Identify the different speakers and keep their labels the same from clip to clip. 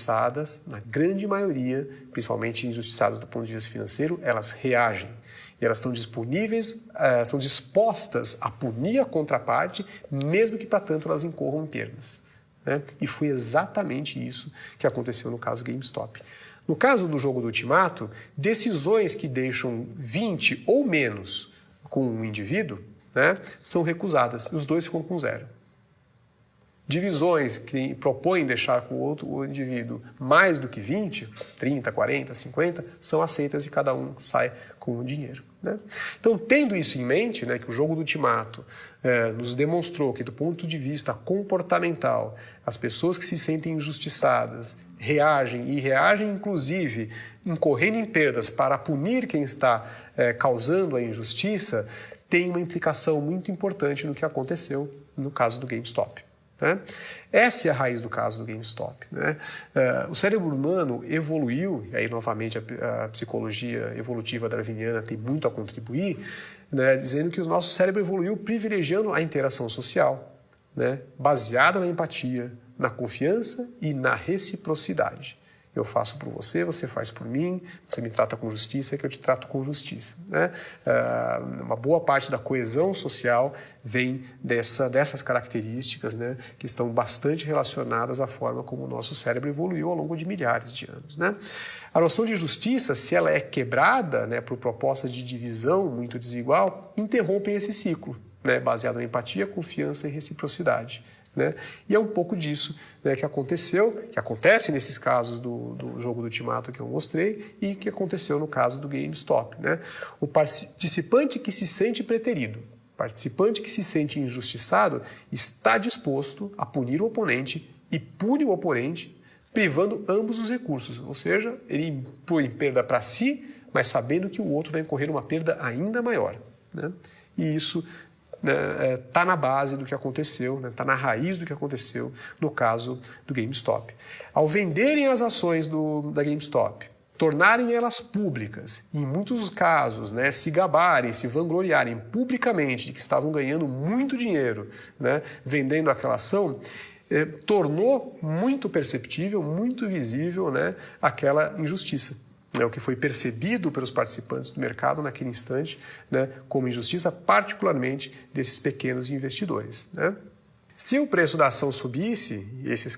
Speaker 1: injustiçadas, na grande maioria, principalmente injustiçadas do ponto de vista financeiro, elas reagem. E elas estão disponíveis, são dispostas a punir a contraparte, mesmo que para tanto elas incorram em perdas. Né? E foi exatamente isso que aconteceu no caso GameStop. No caso do jogo do Ultimato, decisões que deixam 20 ou menos com um indivíduo, né, são recusadas, e os dois ficam com 0. Divisões que propõem deixar com o indivíduo mais do que 20, 30, 40, 50, são aceitas e cada um sai com o dinheiro. Né? Então, tendo isso em mente, né, que o jogo do Ultimato nos demonstrou que, do ponto de vista comportamental, as pessoas que se sentem injustiçadas reagem, e reagem inclusive incorrendo em perdas para punir quem está causando a injustiça, tem uma implicação muito importante no que aconteceu no caso do GameStop. Né? Essa é a raiz do caso do GameStop. Né? O cérebro humano evoluiu, e aí novamente a psicologia evolutiva darwiniana tem muito a contribuir, né, dizendo que o nosso cérebro evoluiu privilegiando a interação social, né, baseada na empatia, na confiança e na reciprocidade. Eu faço por você, você faz por mim, você me trata com justiça, que eu te trato com justiça. Né? Uma boa parte da coesão social vem dessas características, né, que estão bastante relacionadas à forma como o nosso cérebro evoluiu ao longo de milhares de anos. Né? A noção de justiça, se ela é quebrada, né, por propostas de divisão muito desigual, interrompem esse ciclo, né, baseado na empatia, confiança e reciprocidade. Né? E é um pouco disso, né, que acontece nesses casos do jogo do Ultimato que eu mostrei e que aconteceu no caso do GameStop. Né? O participante que se sente preterido, participante que se sente injustiçado, está disposto a punir o oponente e pune o oponente, privando ambos os recursos. Ou seja, ele põe perda para si, mas sabendo que o outro vai incorrer uma perda ainda maior. Né? E isso está na base do que aconteceu, está na raiz do que aconteceu no caso do GameStop. Ao venderem as ações da GameStop, tornarem elas públicas, e em muitos casos, né, se gabarem, se vangloriarem publicamente de que estavam ganhando muito dinheiro, né, vendendo aquela ação, tornou muito perceptível, muito visível, né, aquela injustiça. O que foi percebido pelos participantes do mercado naquele instante, né, como injustiça, particularmente desses pequenos investidores. Né? Se o preço da ação subisse, e esses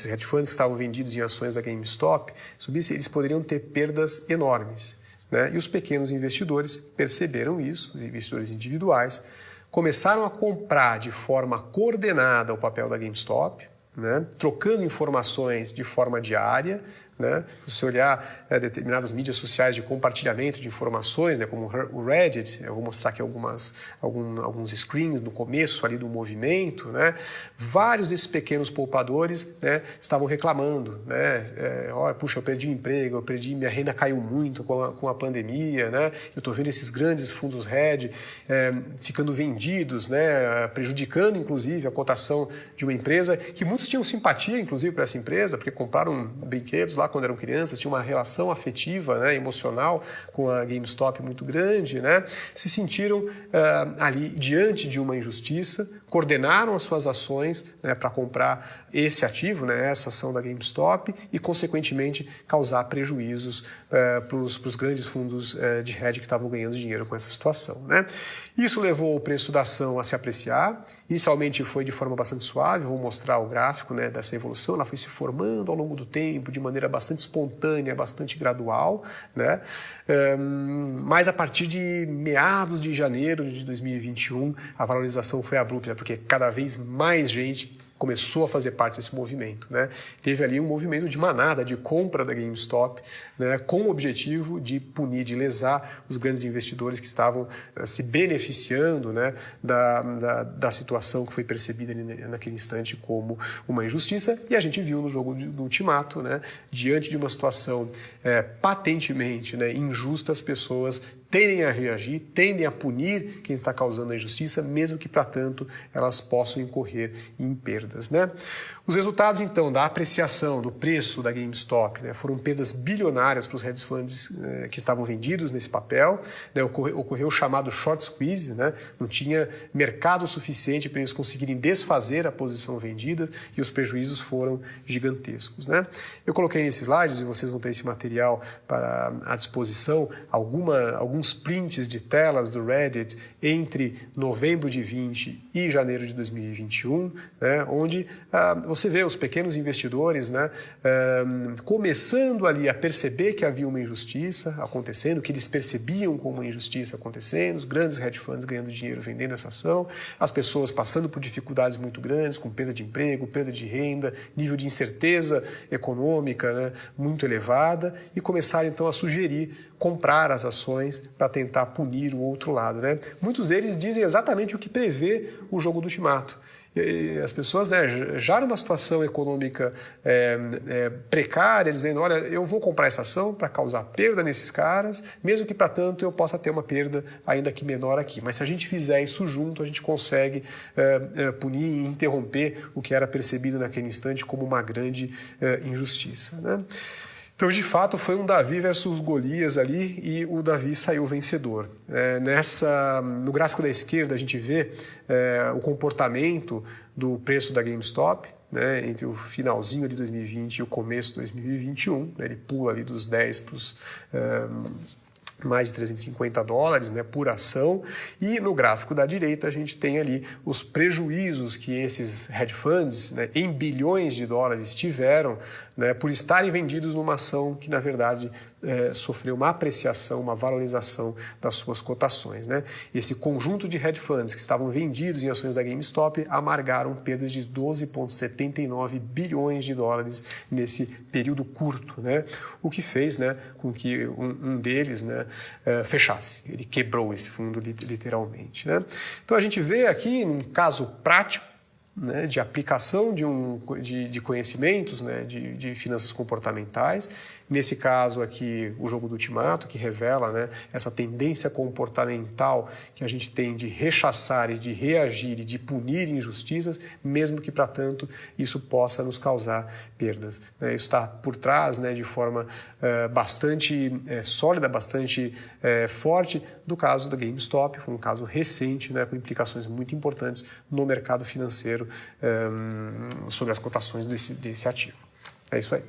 Speaker 1: hedge funds que estavam vendidos em ações da GameStop, subisse, eles poderiam ter perdas enormes. Né? E os pequenos investidores perceberam isso, os investidores individuais, começaram a comprar de forma coordenada o papel da GameStop, né, trocando informações de forma diária. Né? Se você olhar determinadas mídias sociais de compartilhamento de informações, né, como o Reddit, eu vou mostrar aqui alguns screens no começo ali do movimento, né? Vários desses pequenos poupadores, né, estavam reclamando, né? Puxa, eu perdi o emprego, minha renda caiu muito com a pandemia, né? Eu estou vendo esses grandes fundos hedge ficando vendidos, né, prejudicando inclusive a cotação de uma empresa que muitos tinham simpatia inclusive para essa empresa, porque compraram brinquedos lá quando eram crianças, tinha uma relação afetiva, né, emocional com a GameStop muito grande, né, se sentiram ali diante de uma injustiça, coordenaram as suas ações, né, para comprar esse ativo, né, essa ação da GameStop e, consequentemente, causar prejuízos para os grandes fundos de hedge que estavam ganhando dinheiro com essa situação. Né. Isso levou o preço da ação a se apreciar. Inicialmente foi de forma bastante suave, vou mostrar o gráfico, né, dessa evolução, ela foi se formando ao longo do tempo de maneira bastante espontânea, bastante gradual, né? Mas a partir de meados de janeiro de 2021 a valorização foi abrupta, porque cada vez mais gente começou a fazer parte desse movimento. Né? Teve ali um movimento de manada, de compra da GameStop, né, com o objetivo de punir, de lesar os grandes investidores que estavam se beneficiando, né, da situação que foi percebida naquele instante como uma injustiça. E a gente viu no jogo do Ultimato, né, diante de uma situação patentemente, né, injusta, as pessoas tendem a reagir, tendem a punir quem está causando a injustiça, mesmo que, para tanto, elas possam incorrer em perdas, né? Os resultados, então, da apreciação do preço da GameStop, né, foram perdas bilionárias para os hedge funds que estavam vendidos nesse papel, né? Ocorreu o chamado short squeeze, né? Não tinha mercado suficiente para eles conseguirem desfazer a posição vendida e os prejuízos foram gigantescos, né? Eu coloquei nesses slides, e vocês vão ter esse material à disposição, alguns prints de telas do Reddit entre novembro de 20 e janeiro de 2021, né, onde você vê os pequenos investidores, né, começando ali a perceber que havia uma injustiça acontecendo, que eles percebiam como uma injustiça acontecendo, os grandes hedge funds ganhando dinheiro vendendo essa ação, as pessoas passando por dificuldades muito grandes, com perda de emprego, perda de renda, nível de incerteza econômica, né, muito elevada, e começaram então a sugerir comprar as ações para tentar punir o outro lado, né? Muitos deles dizem exatamente o que prevê o jogo do Ultimato. As pessoas, né, já numa situação econômica precária, dizendo, olha, eu vou comprar essa ação para causar perda nesses caras, mesmo que, para tanto, eu possa ter uma perda ainda que menor aqui. Mas se a gente fizer isso junto, a gente consegue punir e interromper o que era percebido naquele instante como uma grande injustiça, né? Então, de fato, foi um Davi versus Golias ali e o Davi saiu vencedor. No gráfico da esquerda, a gente vê o comportamento do preço da GameStop, né, entre o finalzinho de 2020 e o começo de 2021. Né, ele pula ali dos 10 para os mais de 350 dólares, né, por ação, e no gráfico da direita a gente tem ali os prejuízos que esses hedge funds, né, em bilhões de dólares tiveram, né, por estarem vendidos numa ação que, na verdade, sofreu uma apreciação, uma valorização das suas cotações, né? Esse conjunto de hedge funds que estavam vendidos em ações da GameStop amargaram perdas de 12,79 bilhões de dólares nesse período curto, né? O que fez, né, com que um deles, né, fechasse. Ele quebrou esse fundo literalmente, né? Então a gente vê aqui, num caso prático, né, de aplicação de conhecimentos, né, de finanças comportamentais. Nesse caso aqui, o jogo do Ultimato, que revela, né, essa tendência comportamental que a gente tem de rechaçar e de reagir e de punir injustiças, mesmo que, para tanto, isso possa nos causar perdas, né? Isso está por trás, né, de forma bastante sólida, bastante forte, do caso da GameStop, foi um caso recente, né, com implicações muito importantes no mercado financeiro sobre as cotações desse ativo. É isso aí.